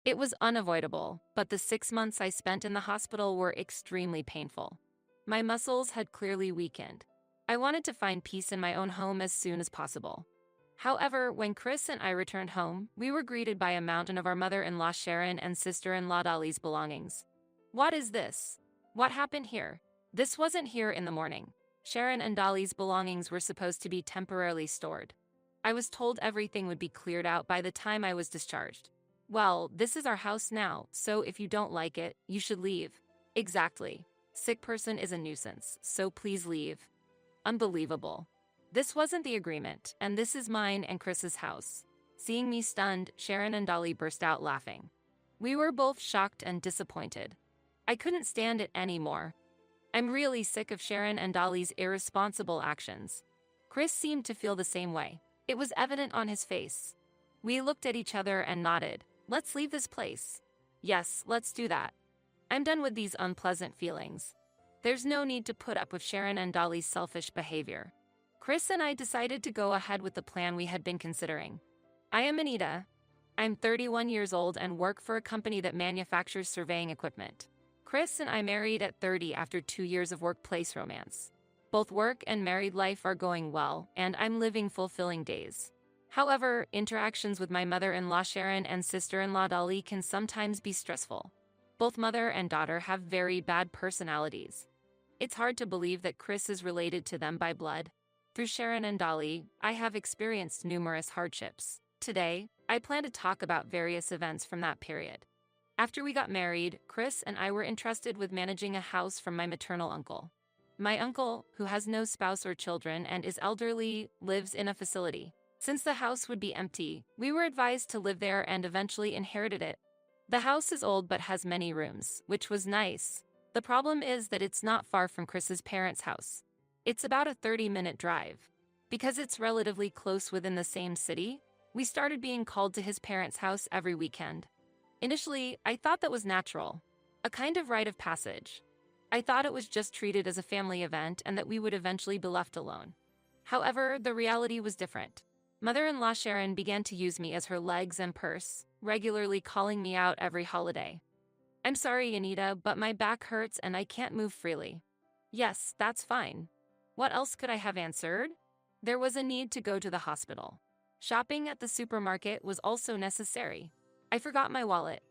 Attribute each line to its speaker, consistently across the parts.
Speaker 1: It was unavoidable, but the 6 months I spent in the hospital were extremely painful. My muscles had clearly weakened. I wanted to find peace in my own home as soon as possible. However, when Chris and I returned home, we were greeted by a mountain of our mother-in-law Sharon and sister-in-law Dolly's belongings. What is this? What happened here? This wasn't here in the morning. Sharon and Dolly's belongings were supposed to be temporarily stored. I was told everything would be cleared out by the time I was discharged. Well, this is our house now, so if you don't like it, you should leave. Exactly. Sick person is a nuisance, so please leave. Unbelievable. This wasn't the agreement, and this is mine and Chris's house. Seeing me stunned, Sharon and Dolly burst out laughing. We were both shocked and disappointed. I couldn't stand it anymore. I'm really sick of Sharon and Dolly's irresponsible actions. Chris seemed to feel the same way. It was evident on his face. We looked at each other and nodded. Let's leave this place. Yes, let's do that. I'm done with these unpleasant feelings. There's no need to put up with Sharon and Dolly's selfish behavior. Chris and I decided to go ahead with the plan we had been considering. I am Anita. I'm 31 years old and work for a company that manufactures surveying equipment. Chris and I married at 30 after 2 years of workplace romance. Both work and married life are going well, and I'm living fulfilling days. However, interactions with my mother-in-law Sharon and sister-in-law Dolly can sometimes be stressful. Both mother and daughter have very bad personalities. It's hard to believe that Chris is related to them by blood. Through Sharon and Dolly, I have experienced numerous hardships. Today, I plan to talk about various events from that period. After we got married, Chris and I were entrusted with managing a house from my maternal uncle. My uncle, who has no spouse or children and is elderly, lives in a facility. Since the house would be empty, we were advised to live there and eventually inherited it. The house is old but has many rooms, which was nice. The problem is that it's not far from Chris's parents' house. It's about a 30-minute drive. Because it's relatively close within the same city, we started being called to his parents' house every weekend. Initially, I thought that was natural, a kind of rite of passage. I thought it was just treated as a family event and that we would eventually be left alone. However, the reality was different. Mother-in-law Sharon began to use me as her legs and purse, regularly calling me out every holiday. I'm sorry, Anita, but my back hurts and I can't move freely. Yes, that's fine. What else could I have answered? There was a need to go to the hospital. Shopping at the supermarket was also necessary. I forgot my wallet.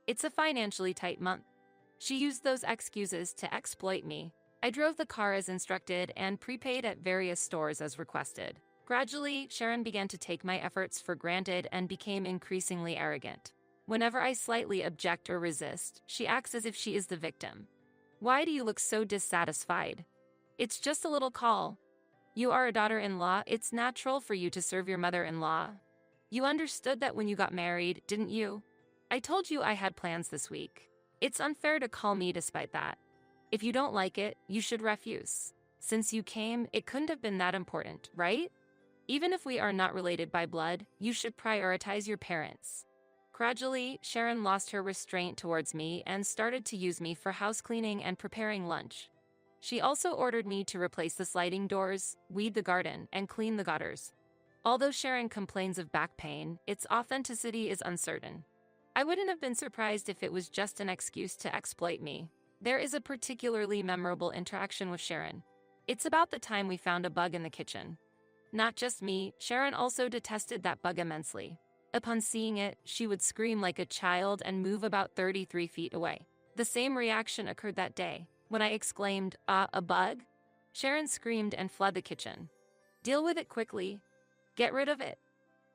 Speaker 1: It's a financially tight month. She used those excuses to exploit me. I drove the car as instructed and prepaid at various stores as requested. Gradually, Sharon began to take my efforts for granted and became increasingly arrogant. Whenever I slightly object or resist, she acts as if she is the victim. Why do you look so dissatisfied? It's just a little call. You are a daughter-in-law, it's natural for you to serve your mother-in-law. You understood that when you got married, didn't you? I told you I had plans this week. It's unfair to call me despite that. If you don't like it, you should refuse. Since you came, it couldn't have been that important, right? Even if we are not related by blood, you should prioritize your parents. Gradually, Sharon lost her restraint towards me and started to use me for house cleaning and preparing lunch. She also ordered me to replace the sliding doors, weed the garden, and clean the gutters. Although Sharon complains of back pain, its authenticity is uncertain. I wouldn't have been surprised if it was just an excuse to exploit me. There is a particularly memorable interaction with Sharon. It's about the time we found a bug in the kitchen. Not just me, Sharon also detested that bug immensely. Upon seeing it, she would scream like a child and move about 33 feet away. The same reaction occurred that day. When I exclaimed, a bug? Sharon screamed and fled the kitchen. Deal with it quickly. Get rid of it.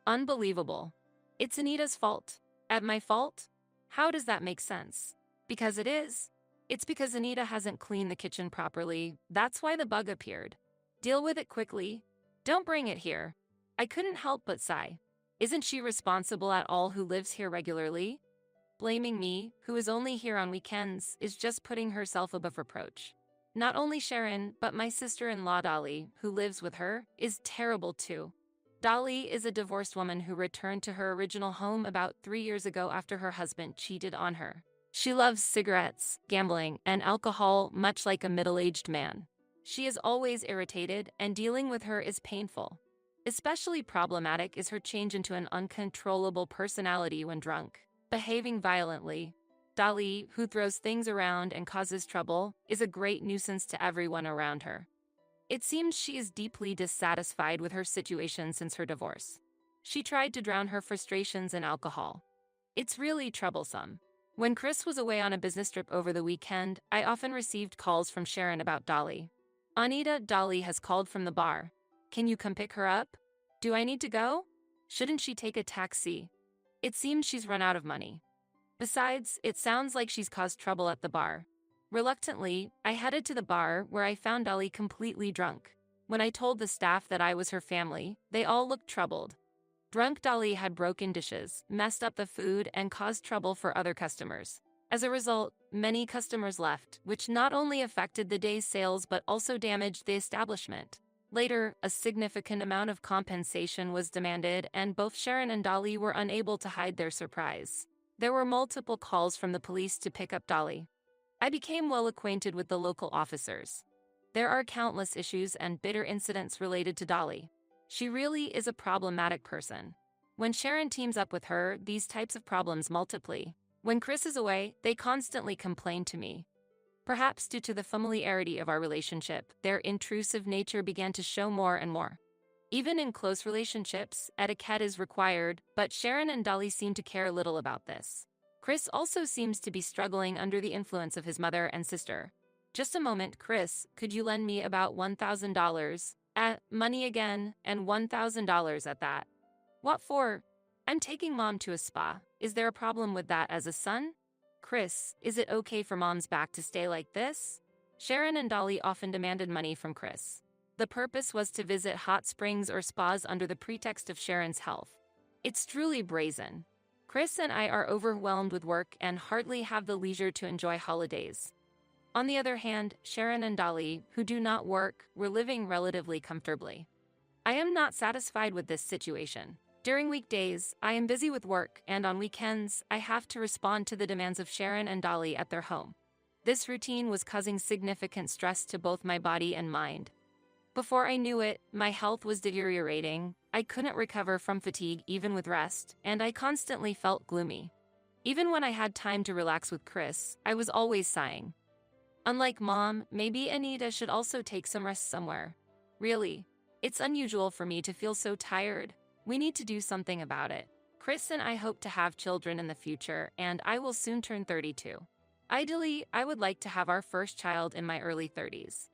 Speaker 1: Unbelievable. It's Anita's fault. At my fault? How does that make sense? Because it is. It's because Anita hasn't cleaned the kitchen properly. That's why the bug appeared. Deal with it quickly. Don't bring it here. I couldn't help but sigh. Isn't she responsible at all who lives here regularly? Blaming me, who is only here on weekends, is just putting herself above reproach. Not only Sharon, but my sister-in-law Dolly, who lives with her, is terrible too. Dolly is a divorced woman who returned to her original home about 3 years ago after her husband cheated on her. She loves cigarettes, gambling, and alcohol much like a middle-aged man. She is always irritated, and dealing with her is painful. Especially problematic is her change into an uncontrollable personality when drunk. Behaving violently. Dolly, who throws things around and causes trouble, is a great nuisance to everyone around her. It seems she is deeply dissatisfied with her situation since her divorce. She tried to drown her frustrations in alcohol. It's really troublesome. When Chris was away on a business trip over the weekend, I often received calls from Sharon about Dolly. Anita, Dolly has called from the bar. Can you come pick her up? Do I need to go? Shouldn't she take a taxi? It seems she's run out of money. Besides, it sounds like she's caused trouble at the bar. Reluctantly, I headed to the bar where I found Dolly completely drunk. When I told the staff that I was her family, they all looked troubled. Drunk Dolly had broken dishes, messed up the food, and caused trouble for other customers. As a result, many customers left, which not only affected the day's sales but also damaged the establishment. Later, a significant amount of compensation was demanded, and both Sharon and Dolly were unable to hide their surprise. There were multiple calls from the police to pick up Dolly. I became well acquainted with the local officers. There are countless issues and bitter incidents related to Dolly. She really is a problematic person. When Sharon teams up with her, these types of problems multiply. When Chris is away, they constantly complain to me. Perhaps due to the familiarity of our relationship, their intrusive nature began to show more and more. Even in close relationships, etiquette is required, but Sharon and Dolly seem to care little about this. Chris also seems to be struggling under the influence of his mother and sister. Just a moment, Chris, could you lend me about $1,000? Money again, and $1,000 at that. What for? I'm taking Mom to a spa. Is there a problem with that as a son? Chris, is it okay for Mom's back to stay like this? Sharon and Dolly often demanded money from Chris. The purpose was to visit hot springs or spas under the pretext of Sharon's health. It's truly brazen. Chris and I are overwhelmed with work and hardly have the leisure to enjoy holidays. On the other hand, Sharon and Dolly, who do not work, were living relatively comfortably. I am not satisfied with this situation. During weekdays, I am busy with work, and on weekends, I have to respond to the demands of Sharon and Dolly at their home. This routine was causing significant stress to both my body and mind. Before I knew it, my health was deteriorating. I couldn't recover from fatigue even with rest, and I constantly felt gloomy. Even when I had time to relax with Chris, I was always sighing. Unlike Mom, maybe Anita should also take some rest somewhere. Really, it's unusual for me to feel so tired. We need to do something about it. Chris and I hope to have children in the future, and I will soon turn 32. Ideally, I would like to have our first child in my early 30s.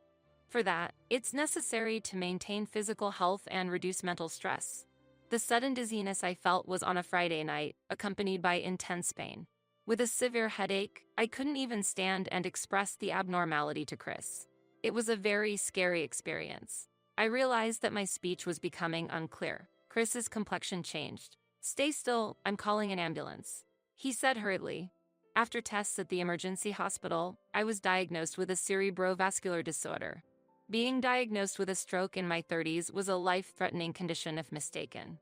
Speaker 1: For that, it's necessary to maintain physical health and reduce mental stress. The sudden dizziness I felt was on a Friday night, accompanied by intense pain. With a severe headache, I couldn't even stand and express the abnormality to Chris. It was a very scary experience. I realized that my speech was becoming unclear. Chris's complexion changed. "Stay still, I'm calling an ambulance," he said hurriedly. After tests at the emergency hospital, I was diagnosed with a cerebrovascular disorder. Being diagnosed with a stroke in my 30s was a life-threatening condition if mistaken.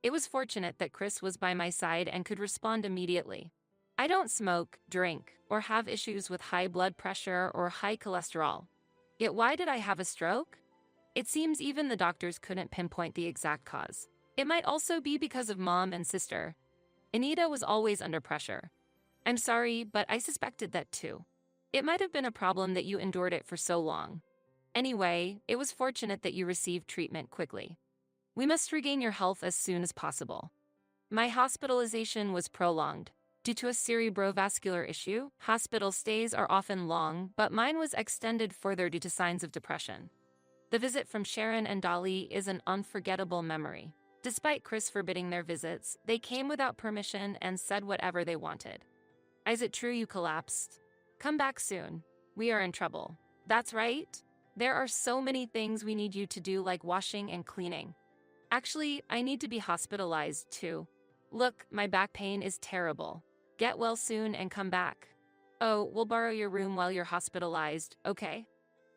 Speaker 1: It was fortunate that Chris was by my side and could respond immediately. I don't smoke, drink, or have issues with high blood pressure or high cholesterol. Yet why did I have a stroke? It seems even the doctors couldn't pinpoint the exact cause. It might also be because of Mom and sister. Anita was always under pressure. I'm sorry, but I suspected that too. It might have been a problem that you endured it for so long. Anyway, it was fortunate that you received treatment quickly. We must regain your health as soon as possible. My hospitalization was prolonged. Due to a cerebrovascular issue, hospital stays are often long, but mine was extended further due to signs of depression. The visit from Sharon and Dolly is an unforgettable memory. Despite Chris forbidding their visits, they came without permission and said whatever they wanted. Is it true you collapsed? Come back soon. We are in trouble. That's right. There are so many things we need you to do, like washing and cleaning. Actually, I need to be hospitalized too. Look, my back pain is terrible. Get well soon and come back. Oh, we'll borrow your room while you're hospitalized, okay?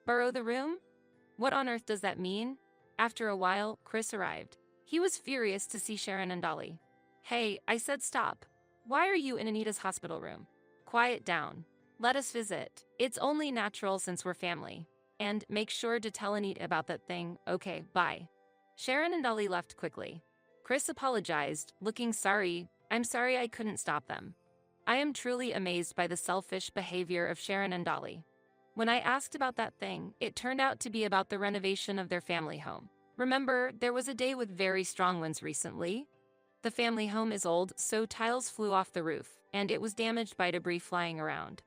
Speaker 1: Borrow the room? What on earth does that mean? After a while, Chris arrived. He was furious to see Sharon and Dolly. Hey, I said stop. Why are you in Anita's hospital room? Quiet down. Let us visit. It's only natural since we're family. And make sure to tell Anita about that thing. Okay, bye. Sharon and Dolly left quickly. Chris apologized, looking sorry. I'm sorry I couldn't stop them. I am truly amazed by the selfish behavior of Sharon and Dolly. When I asked about that thing, it turned out to be about the renovation of their family home. Remember, there was a day with very strong winds recently? The family home is old, so tiles flew off the roof, and it was damaged by debris flying around.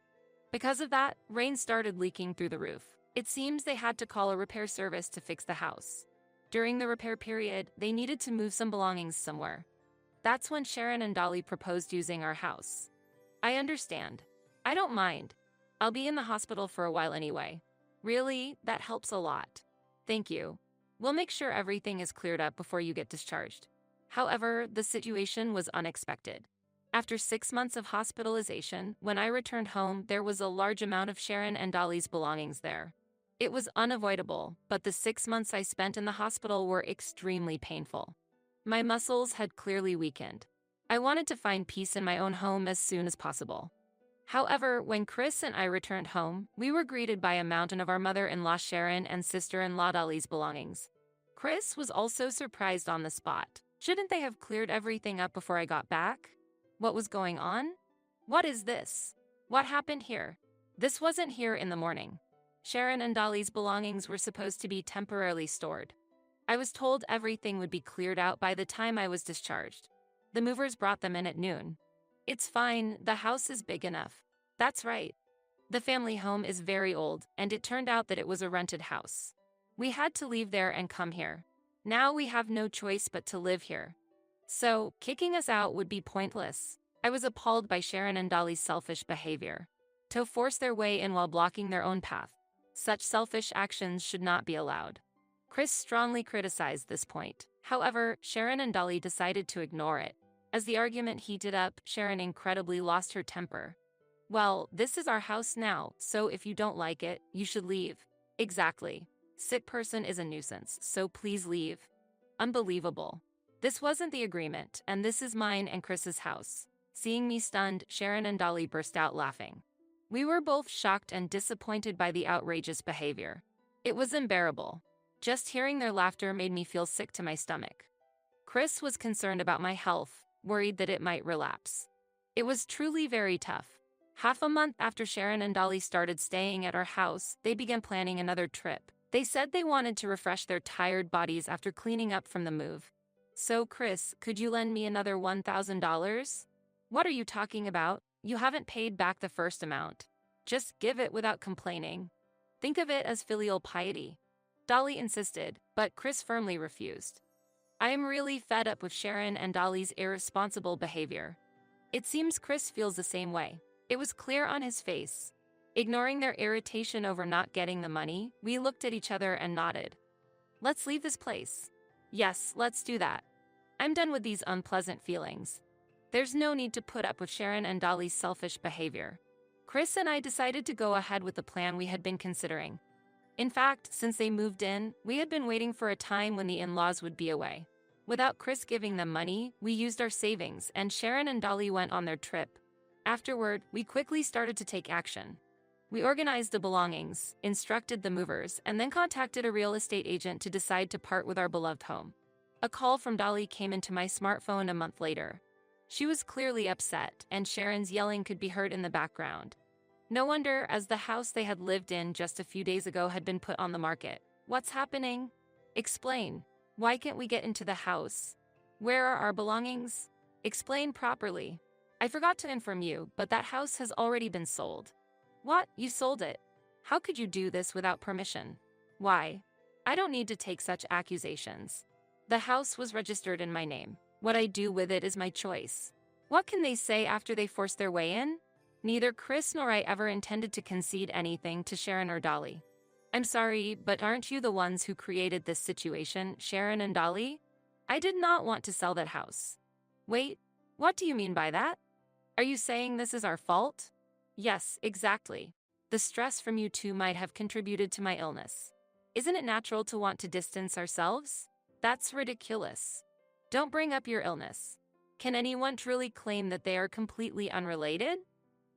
Speaker 1: Because of that, rain started leaking through the roof. It seems they had to call a repair service to fix the house. During the repair period, they needed to move some belongings somewhere. That's when Sharon and Dolly proposed using our house. I understand. I don't mind. I'll be in the hospital for a while anyway. Really, that helps a lot. Thank you. We'll make sure everything is cleared up before you get discharged. However, the situation was unexpected. After 6 months of hospitalization, when I returned home, there was a large amount of Sharon and Dolly's belongings there. It was unavoidable, but the 6 months I spent in the hospital were extremely painful. My muscles had clearly weakened. I wanted to find peace in my own home as soon as possible. However, when Chris and I returned home, we were greeted by a mountain of our mother-in-law Sharon and sister-in-law Dolly's belongings. Chris was also surprised on the spot. Shouldn't they have cleared everything up before I got back? What was going on? What is this? What happened here? This wasn't here in the morning. Sharon and Dolly's belongings were supposed to be temporarily stored. I was told everything would be cleared out by the time I was discharged. The movers brought them in at noon. It's fine, the house is big enough. That's right. The family home is very old, and it turned out that it was a rented house. We had to leave there and come here. Now we have no choice but to live here. So, kicking us out would be pointless. I was appalled by Sharon and Dolly's selfish behavior. To force their way in while blocking their own path. Such selfish actions should not be allowed. Chris strongly criticized this point. However, Sharon and Dolly decided to ignore it. As the argument heated up, Sharon incredibly lost her temper. Well, this is our house now, so if you don't like it, you should leave. Exactly. Sick person is a nuisance, so please leave. Unbelievable. This wasn't the agreement, and this is mine and Chris's house. Seeing me stunned, Sharon and Dolly burst out laughing. We were both shocked and disappointed by the outrageous behavior. It was unbearable. Just hearing their laughter made me feel sick to my stomach. Chris was concerned about my health, worried that it might relapse. It was truly very tough. Half a month after Sharon and Dolly started staying at our house, they began planning another trip. They said they wanted to refresh their tired bodies after cleaning up from the move. So, Chris, could you lend me another $1,000? What are you talking about? You haven't paid back the first amount. Just give it without complaining. Think of it as filial piety. Dolly insisted, but Chris firmly refused. I am really fed up with Sharon and Dolly's irresponsible behavior. It seems Chris feels the same way. It was clear on his face. Ignoring their irritation over not getting the money, we looked at each other and nodded. Let's leave this place. Yes, let's do that. I'm done with these unpleasant feelings. There's no need to put up with Sharon and Dolly's selfish behavior. Chris and I decided to go ahead with the plan we had been considering. In fact, since they moved in, we had been waiting for a time when the in-laws would be away. Without Chris giving them money, we used our savings, and Sharon and Dolly went on their trip. Afterward, we quickly started to take action. We organized the belongings, instructed the movers, and then contacted a real estate agent to decide to part with our beloved home. A call from Dolly came into my smartphone a month later. She was clearly upset, and Sharon's yelling could be heard in the background. No wonder, as the house they had lived in just a few days ago had been put on the market. What's happening? Explain. Why can't we get into the house? Where are our belongings? Explain properly. I forgot to inform you, but that house has already been sold. What? You sold it? How could you do this without permission? Why? I don't need to take such accusations. The house was registered in my name. What I do with it is my choice. What can they say after they force their way in? Neither Chris nor I ever intended to concede anything to Sharon or Dolly. I'm sorry, but aren't you the ones who created this situation, Sharon and Dolly? I did not want to sell that house. Wait, what do you mean by that? Are you saying this is our fault? Yes, exactly. The stress from you two might have contributed to my illness. Isn't it natural to want to distance ourselves? That's ridiculous. Don't bring up your illness. Can anyone truly claim that they are completely unrelated?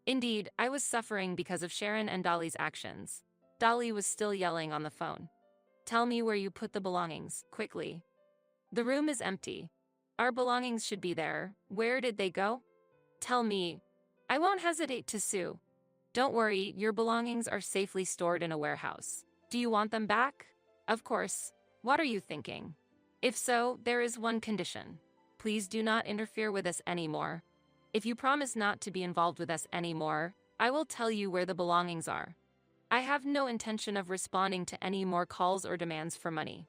Speaker 1: Indeed, I was suffering because of Sharon and Dolly's actions. Dolly was still yelling on the phone. Tell me where you put the belongings, quickly. The room is empty. Our belongings should be there. Where did they go? Tell me. I won't hesitate to sue. Don't worry, your belongings are safely stored in a warehouse. Do you want them back? Of course. What are you thinking? If so, there is one condition. Please do not interfere with us anymore. If you promise not to be involved with us anymore, I will tell you where the belongings are. I have no intention of responding to any more calls or demands for money.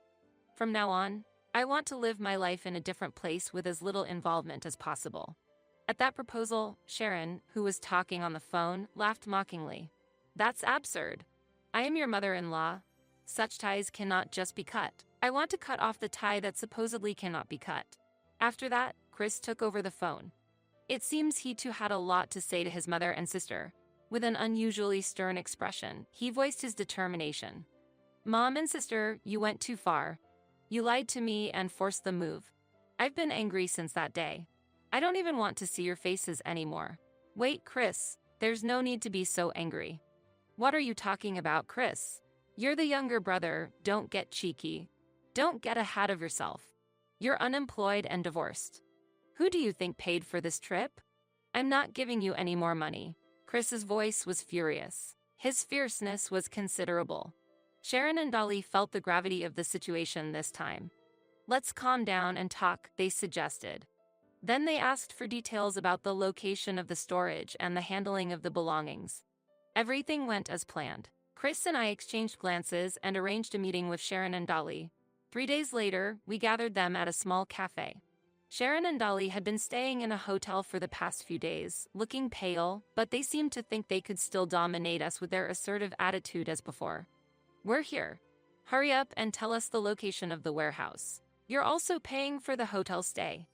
Speaker 1: From now on, I want to live my life in a different place with as little involvement as possible. At that proposal, Sharon, who was talking on the phone, laughed mockingly. That's absurd. I am your mother-in-law. Such ties cannot just be cut. I want to cut off the tie that supposedly cannot be cut. After that, Chris took over the phone. It seems he too had a lot to say to his mother and sister. With an unusually stern expression, he voiced his determination. Mom and sister, you went too far. You lied to me and forced the move. I've been angry since that day. I don't even want to see your faces anymore. Wait, Chris, there's no need to be so angry. What are you talking about, Chris? You're the younger brother, don't get cheeky. Don't get ahead of yourself. You're unemployed and divorced. Who do you think paid for this trip? I'm not giving you any more money. Chris's voice was furious. His fierceness was considerable. Sharon and Dolly felt the gravity of the situation this time. Let's calm down and talk, they suggested. Then they asked for details about the location of the storage and the handling of the belongings. Everything went as planned. Chris and I exchanged glances and arranged a meeting with Sharon and Dolly. 3 days later, we gathered them at a small cafe. Sharon and Dolly had been staying in a hotel for the past few days, looking pale, but they seemed to think they could still dominate us with their assertive attitude as before. We're here. Hurry up and tell us the location of the warehouse. You're also paying for the hotel stay.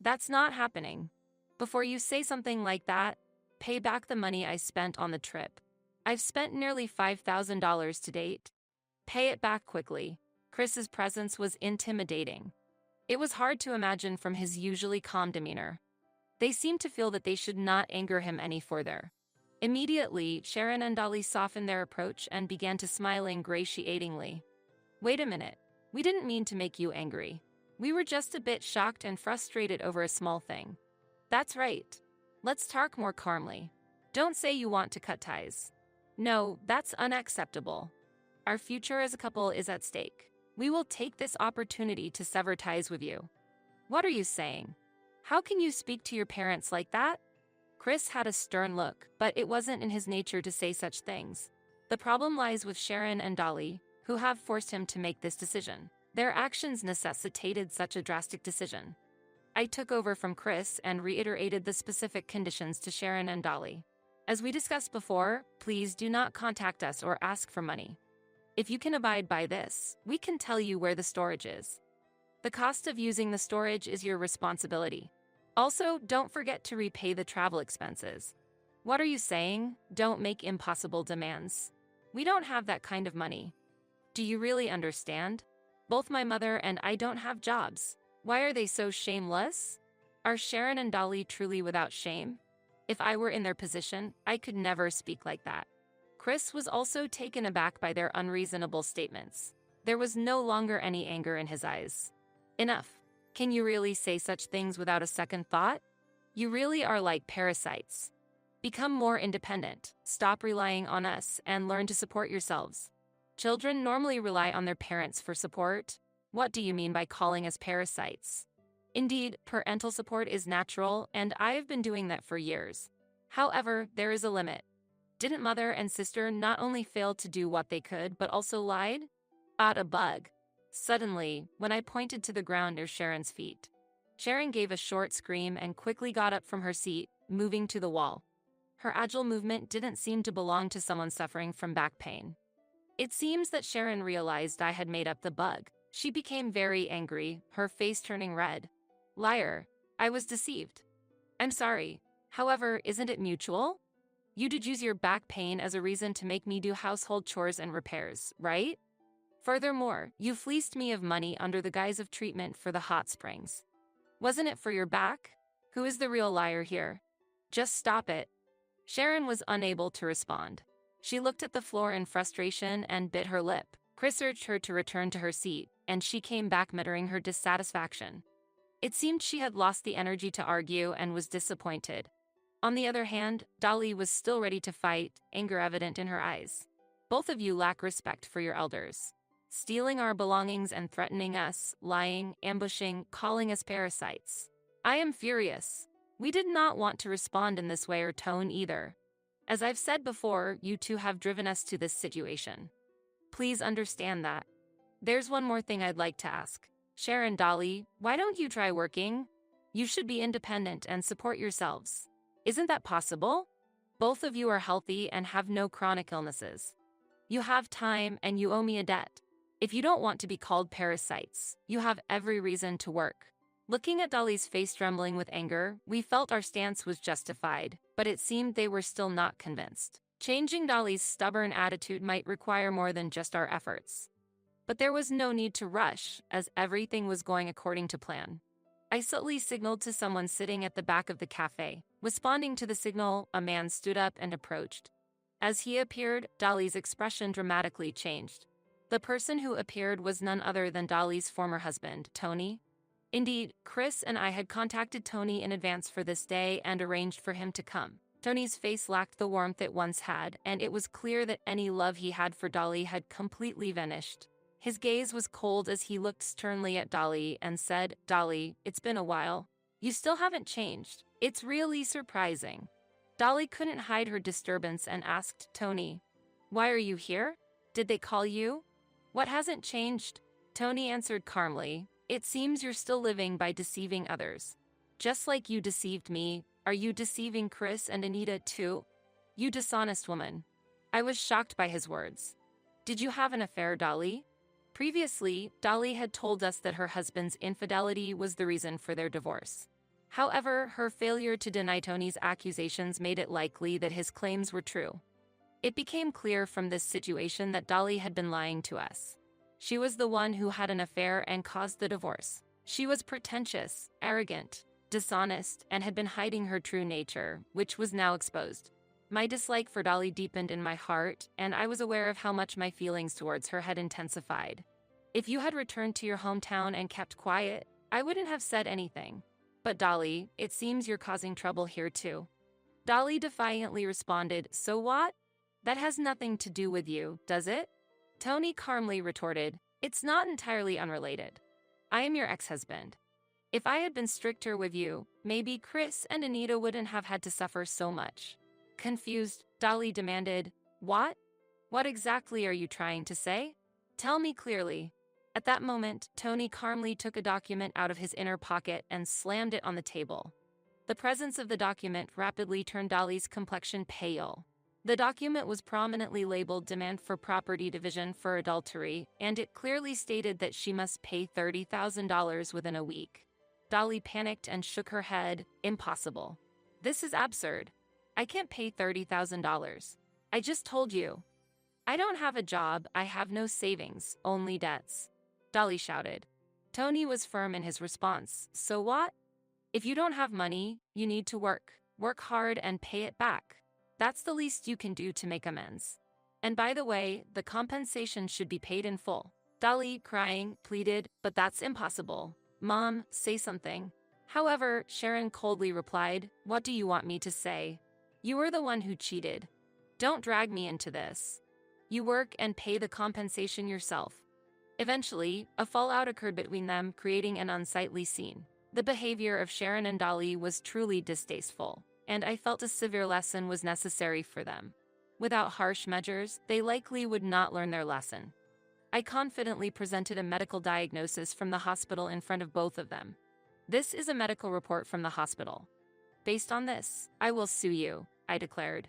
Speaker 1: That's not happening. Before you say something like that, pay back the money I spent on the trip. I've spent nearly $5,000 to date. Pay it back quickly. Chris's presence was intimidating. It was hard to imagine from his usually calm demeanor. They seemed to feel that they should not anger him any further. Immediately, Sharon and Dolly softened their approach and began to smile ingratiatingly. Wait a minute. We didn't mean to make you angry. We were just a bit shocked and frustrated over a small thing. That's right. Let's talk more calmly. Don't say you want to cut ties. No, that's unacceptable. Our future as a couple is at stake. We will take this opportunity to sever ties with you. What are you saying? How can you speak to your parents like that? Chris had a stern look, but it wasn't in his nature to say such things. The problem lies with Sharon and Dolly, who have forced him to make this decision. Their actions necessitated such a drastic decision. I took over from Chris and reiterated the specific conditions to Sharon and Dolly. As we discussed before, please do not contact us or ask for money. If you can abide by this, we can tell you where the storage is. The cost of using the storage is your responsibility. Also, don't forget to repay the travel expenses. What are you saying? Don't make impossible demands. We don't have that kind of money. Do you really understand? Both my mother and I don't have jobs. Why are they so shameless? Are Sharon and Dolly truly without shame? If I were in their position, I could never speak like that. Chris was also taken aback by their unreasonable statements. There was no longer any anger in his eyes. Enough. Can you really say such things without a second thought? You really are like parasites. Become more independent, stop relying on us, and learn to support yourselves. Children normally rely on their parents for support. What do you mean by calling us parasites? Indeed, parental support is natural, and I have been doing that for years. However, there is a limit. Didn't mother and sister not only fail to do what they could, but also lied? A bug. Suddenly, when I pointed to the ground near Sharon's feet, Sharon gave a short scream and quickly got up from her seat, moving to the wall. Her agile movement didn't seem to belong to someone suffering from back pain. It seems that Sharon realized I had made up the bug. She became very angry, her face turning red. Liar. I was deceived. I'm sorry. However, isn't it mutual? You did use your back pain as a reason to make me do household chores and repairs, right? Furthermore, you fleeced me of money under the guise of treatment for the hot springs. Wasn't it for your back? Who is the real liar here? Just stop it. Sharon was unable to respond. She looked at the floor in frustration and bit her lip. Chris urged her to return to her seat, and she came back muttering her dissatisfaction. It seemed she had lost the energy to argue and was disappointed. On the other hand, Dolly was still ready to fight, anger evident in her eyes. Both of you lack respect for your elders. Stealing our belongings and threatening us, lying, ambushing, calling us parasites. I am furious. We did not want to respond in this way or tone either. As I've said before, you two have driven us to this situation. Please understand that. There's one more thing I'd like to ask. Sharon, Dolly, why don't you try working? You should be independent and support yourselves. Isn't that possible? Both of you are healthy and have no chronic illnesses. You have time and you owe me a debt. If you don't want to be called parasites, you have every reason to work. Looking at Dolly's face trembling with anger, we felt our stance was justified, but it seemed they were still not convinced. Changing Dolly's stubborn attitude might require more than just our efforts. But there was no need to rush, as everything was going according to plan. I subtly signaled to someone sitting at the back of the cafe. Responding to the signal, a man stood up and approached. As he appeared, Dolly's expression dramatically changed. The person who appeared was none other than Dolly's former husband, Tony. Indeed, Chris and I had contacted Tony in advance for this day and arranged for him to come. Tony's face lacked the warmth it once had, and it was clear that any love he had for Dolly had completely vanished. His gaze was cold as he looked sternly at Dolly and said, "Dolly, it's been a while. You still haven't changed. It's really surprising." Dolly couldn't hide her disturbance and asked Tony, "Why are you here? Did they call you?" "What hasn't changed?" Tony answered calmly, "It seems you're still living by deceiving others. Just like you deceived me, are you deceiving Chris and Anita too? You dishonest woman." I was shocked by his words. "Did you have an affair, Dolly?" Previously, Dolly had told us that her husband's infidelity was the reason for their divorce. However, her failure to deny Tony's accusations made it likely that his claims were true. It became clear from this situation that Dolly had been lying to us. She was the one who had an affair and caused the divorce. She was pretentious, arrogant, dishonest, and had been hiding her true nature, which was now exposed. My dislike for Dolly deepened in my heart, and I was aware of how much my feelings towards her had intensified. If you had returned to your hometown and kept quiet, I wouldn't have said anything. But Dolly, it seems you're causing trouble here too. Dolly defiantly responded, "So what? That has nothing to do with you, does it?" Tony calmly retorted, "It's not entirely unrelated. I am your ex-husband. If I had been stricter with you, maybe Chris and Anita wouldn't have had to suffer so much." Confused, Dolly demanded, "What? What exactly are you trying to say? Tell me clearly." At that moment, Tony calmly took a document out of his inner pocket and slammed it on the table. The presence of the document rapidly turned Dolly's complexion pale. The document was prominently labeled Demand for Property Division for Adultery, and it clearly stated that she must pay $30,000 within a week. Dolly panicked and shook her head. "Impossible. This is absurd. I can't pay $30,000. I just told you. I don't have a job, I have no savings, only debts," Dolly shouted. Tony was firm in his response. "So what? If you don't have money, you need to work. Work hard and pay it back. That's the least you can do to make amends. And by the way, the compensation should be paid in full." Dolly, crying, pleaded, "But that's impossible. Mom, say something." However, Sharon coldly replied, "What do you want me to say? You were the one who cheated. Don't drag me into this. You work and pay the compensation yourself." Eventually, a fallout occurred between them, creating an unsightly scene. The behavior of Sharon and Dolly was truly distasteful, and I felt a severe lesson was necessary for them. Without harsh measures, they likely would not learn their lesson. I confidently presented a medical diagnosis from the hospital in front of both of them. "This is a medical report from the hospital. Based on this, I will sue you," I declared.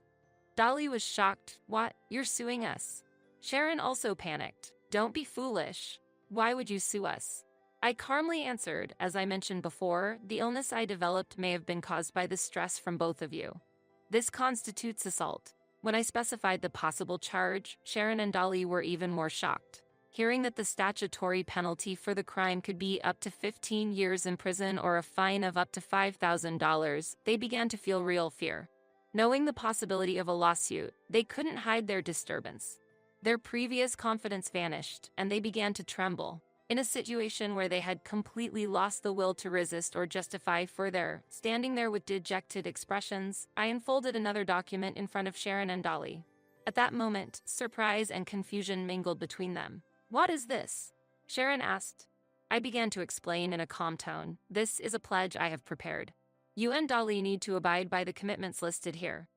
Speaker 1: Dolly was shocked. "What? You're suing us?" Sharon also panicked. "Don't be foolish. Why would you sue us?" I calmly answered, "As I mentioned before, the illness I developed may have been caused by the stress from both of you. This constitutes assault." When I specified the possible charge, Sharon and Dolly were even more shocked. Hearing that the statutory penalty for the crime could be up to 15 years in prison or a fine of up to $5,000, they began to feel real fear. Knowing the possibility of a lawsuit, they couldn't hide their disturbance. Their previous confidence vanished, and they began to tremble. In a situation where they had completely lost the will to resist or justify further, standing there with dejected expressions, I unfolded another document in front of Sharon and Dolly. At that moment, surprise and confusion mingled between them. "What is this?" Sharon asked. I began to explain in a calm tone. "This is a pledge I have prepared. You and Dolly need to abide by the commitments listed here.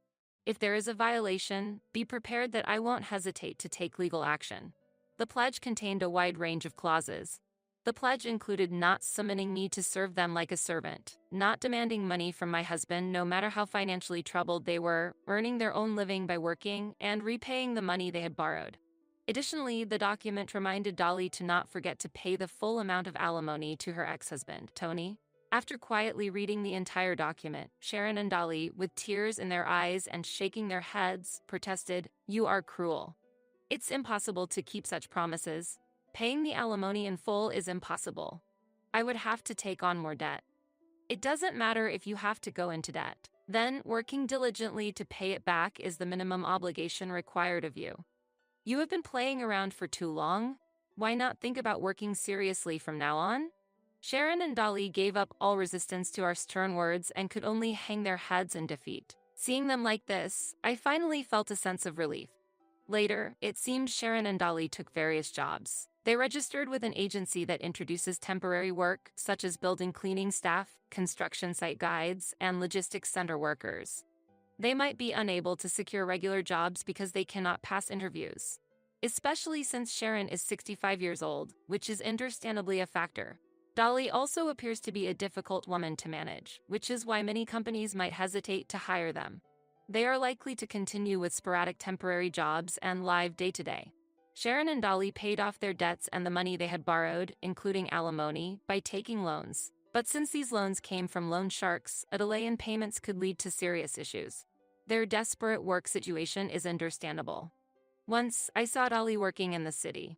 Speaker 1: If there is a violation, be prepared that I won't hesitate to take legal action." The pledge contained a wide range of clauses. The pledge included not summoning me to serve them like a servant, not demanding money from my husband no matter how financially troubled they were, earning their own living by working, and repaying the money they had borrowed. Additionally, the document reminded Dolly to not forget to pay the full amount of alimony to her ex-husband, Tony. After quietly reading the entire document, Sharon and Dolly, with tears in their eyes and shaking their heads, protested, "You are cruel. It's impossible to keep such promises. Paying the alimony in full is impossible. I would have to take on more debt. It doesn't matter if you have to go into debt. Then, working diligently to pay it back is the minimum obligation required of you. You have been playing around for too long. Why not think about working seriously from now on?" Sharon and Dolly gave up all resistance to our stern words and could only hang their heads in defeat. Seeing them like this, I finally felt a sense of relief. Later, it seemed Sharon and Dolly took various jobs. They registered with an agency that introduces temporary work, such as building cleaning staff, construction site guides, and logistics center workers. They might be unable to secure regular jobs because they cannot pass interviews, especially since Sharon is 65 years old, which is understandably a factor. Dolly also appears to be a difficult woman to manage, which is why many companies might hesitate to hire them. They are likely to continue with sporadic temporary jobs and live day-to-day. Sharon and Dolly paid off their debts and the money they had borrowed, including alimony, by taking loans. But since these loans came from loan sharks, a delay in payments could lead to serious issues. Their desperate work situation is understandable. Once, I saw Dolly working in the city.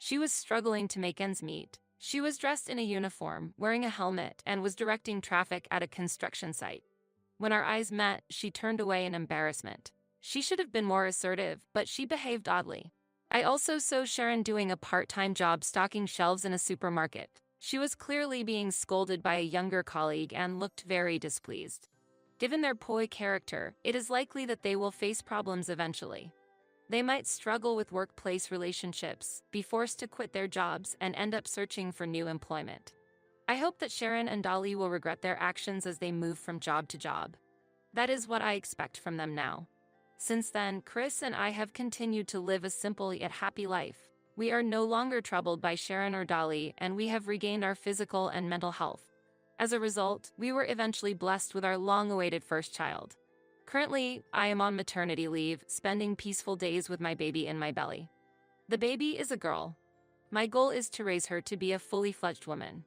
Speaker 1: She was struggling to make ends meet. She was dressed in a uniform, wearing a helmet, and was directing traffic at a construction site. When our eyes met, she turned away in embarrassment. She should have been more assertive, but she behaved oddly. I also saw Sharon doing a part-time job stocking shelves in a supermarket. She was clearly being scolded by a younger colleague and looked very displeased. Given their coy character, it is likely that they will face problems eventually. They might struggle with workplace relationships, be forced to quit their jobs, and end up searching for new employment. I hope that Sharon and Dolly will regret their actions as they move from job to job. That is what I expect from them now. Since then, Chris and I have continued to live a simple yet happy life. We are no longer troubled by Sharon or Dolly, and we have regained our physical and mental health. As a result, we were eventually blessed with our long-awaited first child. Currently, I am on maternity leave, spending peaceful days with my baby in my belly. The baby is a girl. My goal is to raise her to be a fully fledged woman.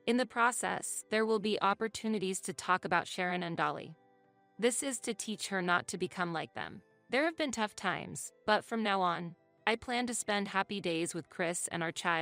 Speaker 1: In the process, there will be opportunities to talk about Sharon and Dolly. This is to teach her not to become like them. There have been tough times, but from now on, I plan to spend happy days with Chris and our child.